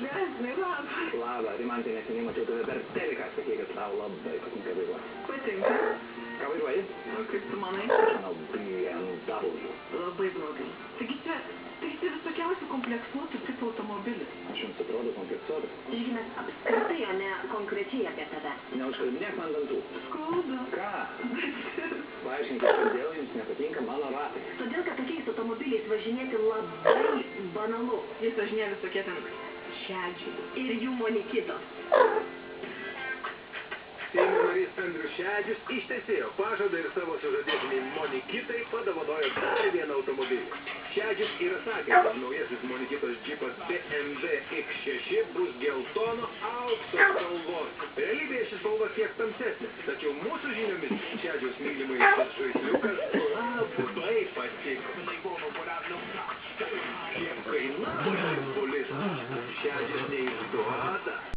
geresnį labą. Labą, Rimantė, neseniai mačiau tave per teliką, sakė, kad tau labai patinka vairuoti. Patinka. Ką vairuoji? O kaip tu manai? Manau, BMW. Labai blogai. Taigi čia visokiausių kompleksuotų tipų automobilis. Aš jums atrodo kompleksuotas. Žyginas apskritai, o ne konkrečiai apie tave. Neužkalbinėk man dantų. Skauda. Ką? Paaiškinkit, kodėl jums nepatinka mano ratai. Todėl, kad tokiais automobiliais važinėti labai banalu. Jis važinėja visokie ten šedžiai. Ir jų monikitos. Seimo narys Andrius Šedžius ištesėjo pažadą ir savo sužadėtiniai Monikitai padovanojo dar vieną automobilį. Šedžius yra sakęs, kad naujasis Monikitos džipas BMW X6 bus geltono aukso spalvos. Realybėje ši spalva kiek tamsesnė, tačiau mūsų žiniomis Šedžiaus mylimai šis žaisliukas labai patiko. Kiek kainavo šis bolistas, Šedžius neišduoda.